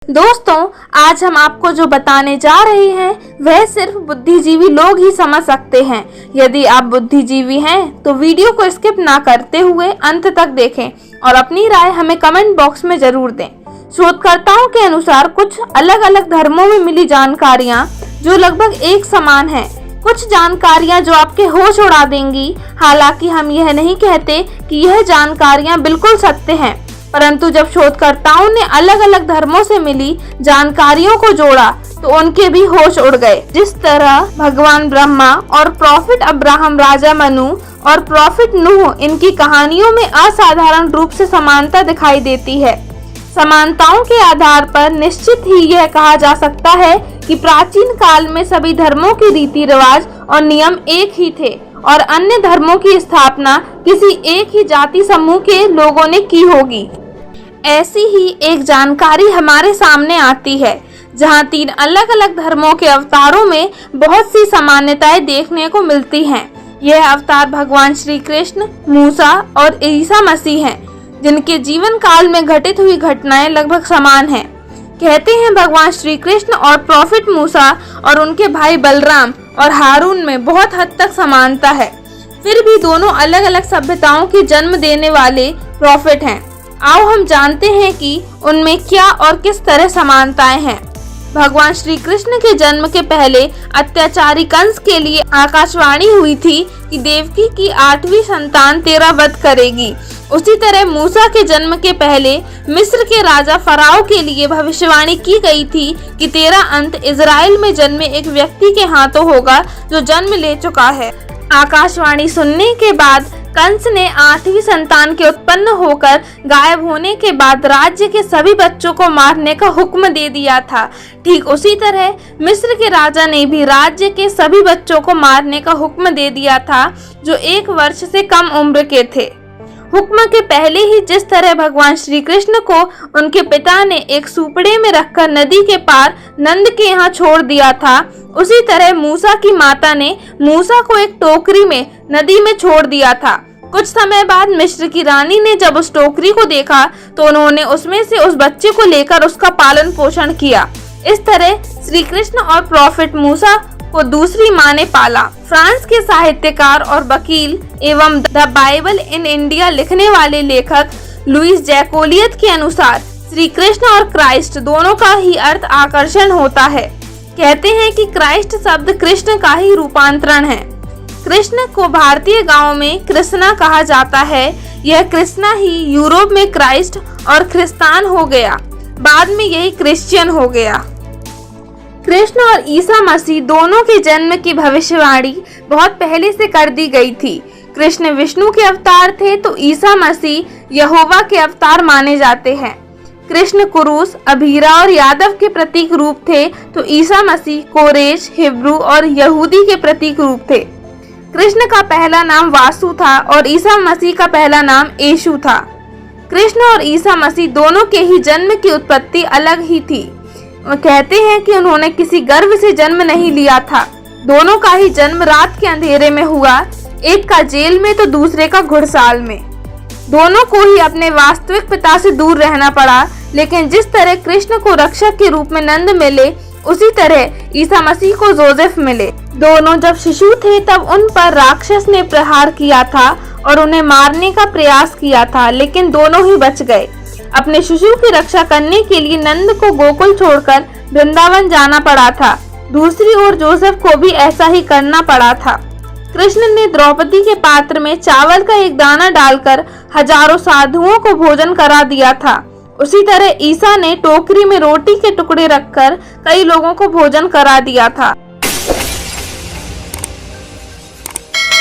दोस्तों, आज हम आपको जो बताने जा रहे हैं वह सिर्फ बुद्धिजीवी लोग ही समझ सकते हैं। यदि आप बुद्धिजीवी हैं तो वीडियो को स्किप ना करते हुए अंत तक देखें और अपनी राय हमें कमेंट बॉक्स में जरूर दें। शोधकर्ताओं के अनुसार कुछ अलग अलग धर्मों में मिली जानकारियां जो लगभग एक समान हैं। कुछ जानकारियां जो आपके होश उड़ा देंगी। हालांकि हम यह नहीं कहते कि यह जानकारियां बिल्कुल सत्य हैं, परंतु जब शोधकर्ताओं ने अलग अलग धर्मों से मिली जानकारियों को जोड़ा तो उनके भी होश उड़ गए। जिस तरह भगवान ब्रह्मा और प्रॉफिट अब्राहम, राजा मनु और प्रॉफिट नूह, इनकी कहानियों में असाधारण रूप से समानता दिखाई देती है। समानताओं के आधार पर निश्चित ही यह कहा जा सकता है कि प्राचीन काल में सभी धर्मों के रीति रिवाज और नियम एक ही थे और अन्य धर्मों की स्थापना किसी एक ही जाति समूह के लोगों ने की होगी। ऐसी ही एक जानकारी हमारे सामने आती है, जहां 3 अलग अलग धर्मों के अवतारों में बहुत सी समानताएं देखने को मिलती हैं। यह अवतार भगवान श्री कृष्ण, मूसा और ईसा मसीह हैं, जिनके जीवन काल में घटित हुई घटनाएं लगभग समान हैं। कहते हैं भगवान श्री कृष्ण और प्रॉफिट मूसा और उनके भाई बलराम और हारून में बहुत हद तक समानता है। फिर भी दोनों अलग अलग सभ्यताओं की जन्म देने वाले प्रॉफिट हैं। आओ हम जानते हैं कि उनमें क्या और किस तरह समानताएं हैं। भगवान श्री कृष्ण के जन्म के पहले अत्याचारी कंस के लिए आकाशवाणी हुई थी कि देवकी की 8वीं संतान तेरा वध करेगी। उसी तरह मूसा के जन्म के पहले मिस्र के राजा फराओ के लिए भविष्यवाणी की गई थी कि तेरा अंत इजराइल में जन्मे एक व्यक्ति के हाथों होगा जो जन्म ले चुका है। आकाशवाणी सुनने के बाद कंस ने 8वीं संतान के उत्पन्न होकर गायब होने के बाद राज्य के सभी बच्चों को मारने का हुक्म दे दिया था। ठीक उसी तरह मिस्र के राजा ने भी राज्य के सभी बच्चों को मारने का हुक्म दे दिया था जो 1 वर्ष से कम उम्र के थे। हुक्म के पहले ही जिस तरह भगवान श्री कृष्ण को उनके पिता ने एक सुपड़े में रखकर नदी के पार नंद के यहाँ छोड़ दिया था, उसी तरह मूसा की माता ने मूसा को एक टोकरी में नदी में छोड़ दिया था। कुछ समय बाद मिस्र की रानी ने जब उस टोकरी को देखा तो उन्होंने उसमें से उस बच्चे को लेकर उसका पालन पोषण किया। इस तरह श्री कृष्ण और प्रॉफिट मूसा को दूसरी माँ ने पाला। फ्रांस के साहित्यकार और वकील एवं द बाइबल इन इंडिया लिखने वाले लेखक लुइस जैकोलियत के अनुसार श्री कृष्ण और क्राइस्ट दोनों का ही अर्थ आकर्षण होता है। कहते हैं कि क्राइस्ट शब्द कृष्ण का ही रूपांतरण है। कृष्ण को भारतीय गांव में कृष्णा कहा जाता है। यह कृष्णा ही यूरोप में क्राइस्ट और ख्रिस्तान हो गया, बाद में यही क्रिश्चियन हो गया। कृष्ण और ईसा मसीह दोनों के जन्म की भविष्यवाणी बहुत पहले से कर दी गई थी। कृष्ण विष्णु के अवतार थे तो ईसा मसीह यहोवा के अवतार माने जाते हैं। कृष्ण कुरूस, अभीरा और यादव के प्रतीक रूप थे तो ईसा मसीह कोरेश, हिब्रू और यहूदी के प्रतीक रूप थे। कृष्ण का पहला नाम वासु था और ईसा मसीह का पहला नाम येशु था। कृष्ण और ईसा मसीह दोनों के ही जन्म की उत्पत्ति अलग ही थी। कहते हैं कि उन्होंने किसी गर्भ से जन्म नहीं लिया था। दोनों का ही जन्म रात के अंधेरे में हुआ, एक का जेल में तो दूसरे का घुड़साल में। दोनों को ही अपने वास्तविक पिता से दूर रहना पड़ा, लेकिन जिस तरह कृष्ण को रक्षक के रूप में नंद मिले, उसी तरह ईसा मसीह को जोसेफ मिले। दोनों जब शिशु थे तब उन पर राक्षस ने प्रहार किया था और उन्हें मारने का प्रयास किया था, लेकिन दोनों ही बच गए। अपने शिशु की रक्षा करने के लिए नंद को गोकुल छोड़कर वृंदावन जाना पड़ा था। दूसरी ओर जोसेफ को भी ऐसा ही करना पड़ा था। कृष्ण ने द्रौपदी के पात्र में चावल का एक दाना डालकर हजारों साधुओं को भोजन करा दिया था। उसी तरह ईसा ने टोकरी में रोटी के टुकड़े रखकर कई लोगों को भोजन करा दिया था।